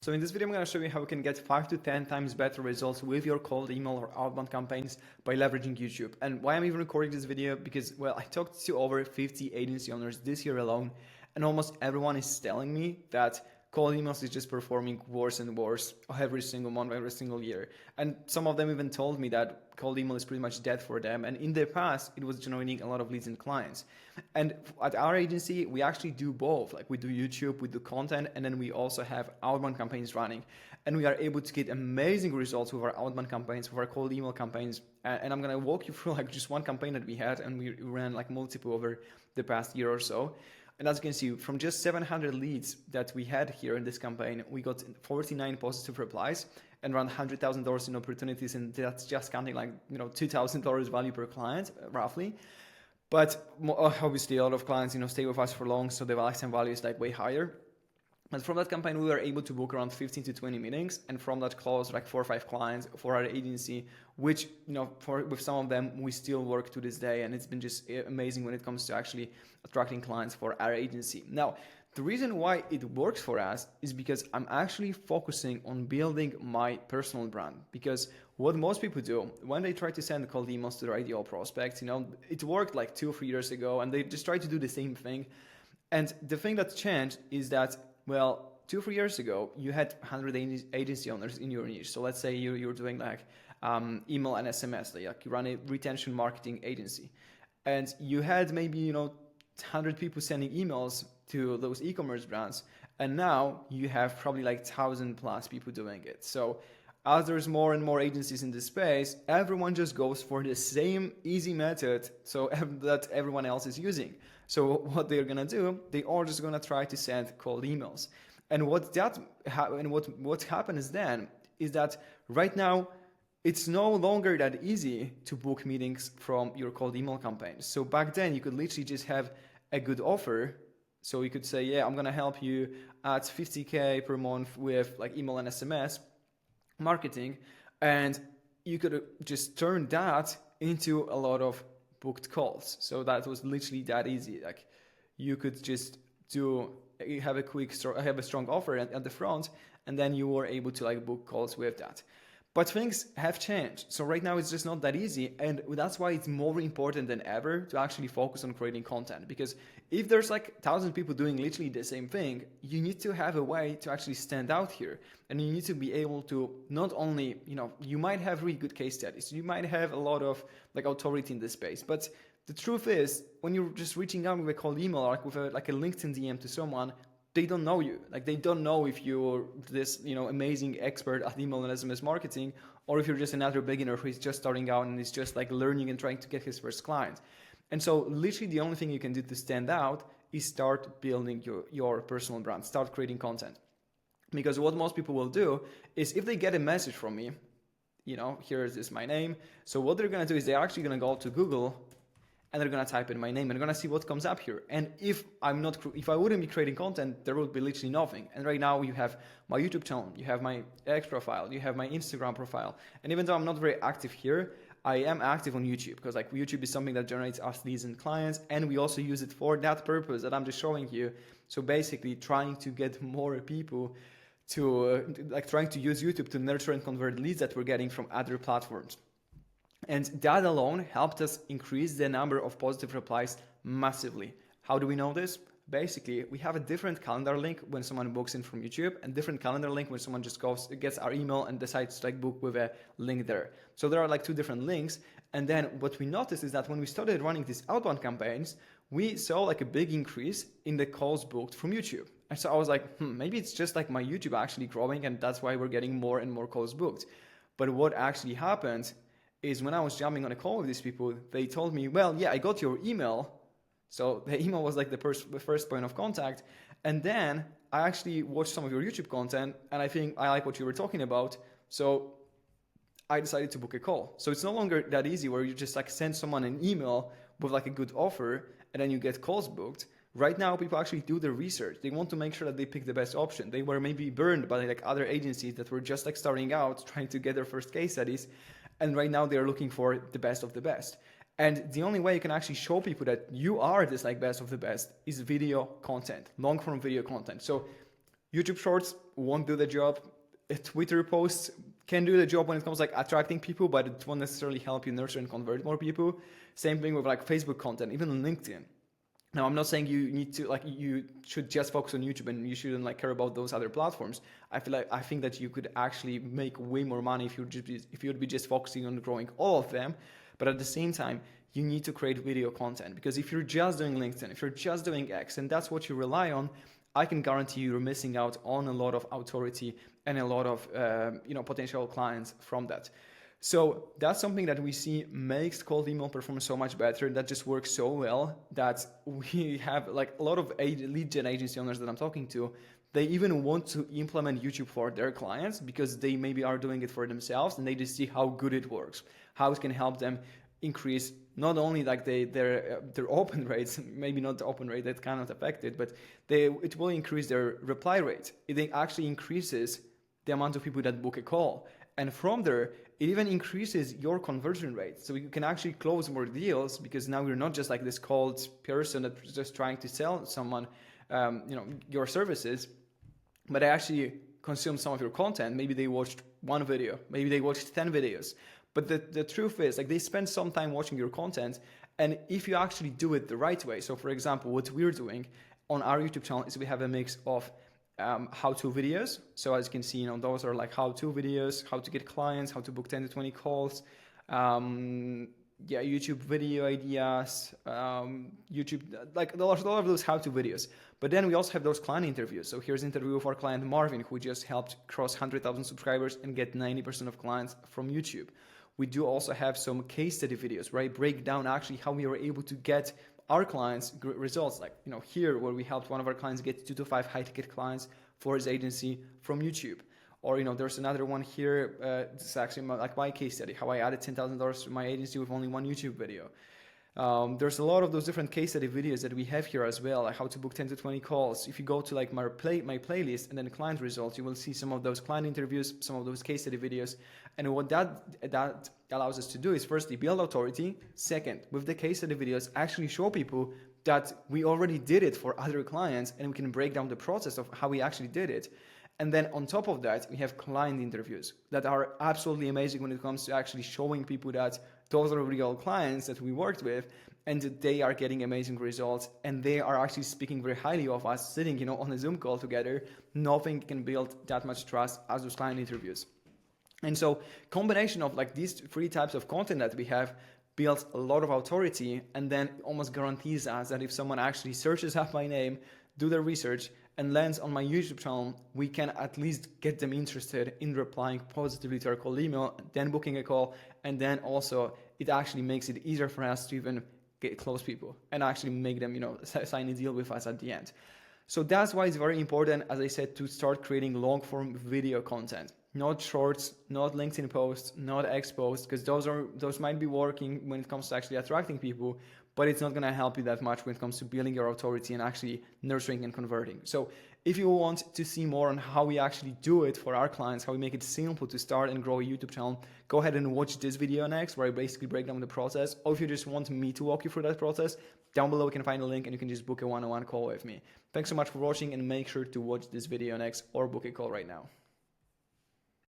So in this video, I'm going to show you how you can get 5 to 10 times better results with your cold email or outbound campaigns by leveraging YouTube. And why I'm even recording this video, because, well, I talked to over 50 agency owners this year alone, and almost everyone is telling me that cold emails is just performing worse and worse every single month, every single year. And some of them even told me that cold email is pretty much dead for them. And in the past, it was generating a lot of leads and clients. And at our agency, we actually do both. Like we do YouTube, we do content, and then we also have outbound campaigns running. And we are able to get amazing results with our outbound campaigns, with our cold email campaigns. And I'm going to walk you through like just one campaign that we had, and we ran like multiple over the past year or so. And as you can see, from just 700 leads that we had here in this campaign, we got 49 positive replies and around $100,000 in opportunities. And that's just counting like, $2,000 value per client, roughly. But obviously a lot of clients, stay with us for long. So the lifetime value is like way higher. And from that campaign, we were able to book around 15 to 20 meetings. And from that close like 4 or 5 clients for our agency, which, with some of them, we still work to this day. And it's been just amazing when it comes to actually attracting clients for our agency. Now, the reason why it works for us is because I'm actually focusing on building my personal brand. Because what most people do when they try to send cold emails to their ideal prospects, it worked like 2 or 3 years ago, and they just try to do the same thing. And the thing that changed is that, well, 2 or 3 years ago, you had 100 agency owners in your niche. So let's say you're doing like email and SMS, like you run a retention marketing agency, and you had maybe 100 people sending emails to those e-commerce brands, and now you have probably like 1,000 plus people doing it. So as there's more and more agencies in this space, everyone just goes for the same easy method that everyone else is using. So what they're gonna do, they are just gonna try to send cold emails. And what happens then is that right now it's no longer that easy to book meetings from your cold email campaigns. So back then you could literally just have a good offer. So you could say, yeah, I'm gonna help you at $50K per month with like email and SMS marketing, and you could just turn that into a lot of booked calls. So that was literally that easy. Like you could just have a strong offer at the front, and then you were able to like book calls with that. But things have changed. So right now it's just not that easy. And that's why it's more important than ever to actually focus on creating content. Because if there's like 1,000 people doing literally the same thing, you need to have a way to actually stand out here. And you need to be able to not only, you might have really good case studies. You might have a lot of like authority in this space. But the truth is, when you're just reaching out with a cold email or with a LinkedIn DM to someone, they don't know you. Like they don't know if you're this, amazing expert at email and SMS marketing, or if you're just another beginner who is just starting out and is just like learning and trying to get his first client. And so literally the only thing you can do to stand out is start building your personal brand, start creating content. Because what most people will do is if they get a message from me, here is my name. So what they're going to do is they're actually going to go to Google and they're going to type in my name and they're going to see what comes up here. And if I wouldn't be creating content, there would be literally nothing. And right now you have my YouTube channel, you have my X profile, you have my Instagram profile. And even though I'm not very active here, I am active on YouTube because like YouTube is something that generates us leads and clients. And we also use it for that purpose that I'm just showing you. So basically trying to get more people to trying to use YouTube to nurture and convert leads that we're getting from other platforms. And that alone helped us increase the number of positive replies massively. How do we know this? Basically, we have a different calendar link when someone books in from YouTube, and different calendar link when someone just gets our email and decides to book with a link there. So there are like 2 different links. And then what we noticed is that when we started running these outbound campaigns, we saw like a big increase in the calls booked from YouTube. And so I was like, maybe it's just like my YouTube actually growing, and that's why we're getting more and more calls booked. But what actually happened is when I was jumping on a call with these people, they told me, well, yeah, I got your email. So the email was like the first point of contact. And then I actually watched some of your YouTube content, and I think I like what you were talking about. So I decided to book a call. So it's no longer that easy where you just like send someone an email with like a good offer and then you get calls booked. Right now, people actually do the research. They want to make sure that they pick the best option. They were maybe burned by like other agencies that were just like starting out, trying to get their first case studies. And right now they're looking for the best of the best. And the only way you can actually show people that you are this like best of the best is video content, long form video content. So YouTube Shorts won't do the job. A Twitter post can do the job when it comes like attracting people, but it won't necessarily help you nurture and convert more people. Same thing with like Facebook content, even on LinkedIn. Now, I'm not saying you need to like you should just focus on YouTube and you shouldn't like care about those other platforms. I think that you could actually make way more money if you'd be just focusing on growing all of them. But at the same time, you need to create video content, because if you're just doing LinkedIn, if you're just doing X, and that's what you rely on, I can guarantee you're missing out on a lot of authority and a lot of potential clients from that. So that's something that we see makes cold email perform so much better. That just works so well that we have like a lot of lead gen agency owners that I'm talking to. They even want to implement YouTube for their clients because they maybe are doing it for themselves and they just see how good it works, how it can help them increase not only like their open rates, maybe not the open rate that kind of affected, but it will increase their reply rate. It actually increases the amount of people that book a call. And from there, it even increases your conversion rate. So you can actually close more deals because now you're not just like this cold person that's just trying to sell someone, your services, but they actually consume some of your content. Maybe they watched one video, maybe they watched 10 videos. But the truth is, like, they spend some time watching your content. And if you actually do it the right way, so for example, what we're doing on our YouTube channel is we have a mix of how-to videos. So as you can see, those are like how-to videos, how to get clients, how to book 10 to 20 calls, YouTube video ideas, YouTube, like a lot of those how-to videos. But then we also have those client interviews. So here's an interview with our client Marvin, who just helped cross 100,000 subscribers and get 90% of clients from YouTube. We do also have some case study videos where I break down actually how we were able to get our clients results, like here where we helped one of our clients get 2 to 5 high-ticket clients for his agency from YouTube. Or there's another one here. This is actually my case study, how I added $10,000 to my agency with only one YouTube video. There's a lot of those different case study videos that we have here as well, like how to book 10 to 20 calls. If you go to like my playlist and then client results, you will see some of those client interviews, some of those case study videos. And what that allows us to do is firstly build authority. Second, with the case study videos, actually show people that we already did it for other clients and we can break down the process of how we actually did it. And then on top of that, we have client interviews that are absolutely amazing when it comes to actually showing people that those are real clients that we worked with and that they are getting amazing results and they are actually speaking very highly of us sitting, on a Zoom call together. Nothing can build that much trust as those client interviews. And so combination of like these 3 types of content that we have builds a lot of authority and then almost guarantees us that if someone actually searches up my name, do their research, and lands on my YouTube channel, we can at least get them interested in replying positively to our cold email, then booking a call, and then also it actually makes it easier for us to even get close people and actually make them, sign a deal with us at the end. So that's why it's very important, as I said, to start creating long-form video content. Not shorts, not LinkedIn posts, not X posts, because those might be working when it comes to actually attracting people, but it's not going to help you that much when it comes to building your authority and actually nurturing and converting. So if you want to see more on how we actually do it for our clients, how we make it simple to start and grow a YouTube channel, go ahead and watch this video next where I basically break down the process. Or if you just want me to walk you through that process, down below you can find a link and you can just book a one-on-one call with me. Thanks so much for watching and make sure to watch this video next or book a call right now.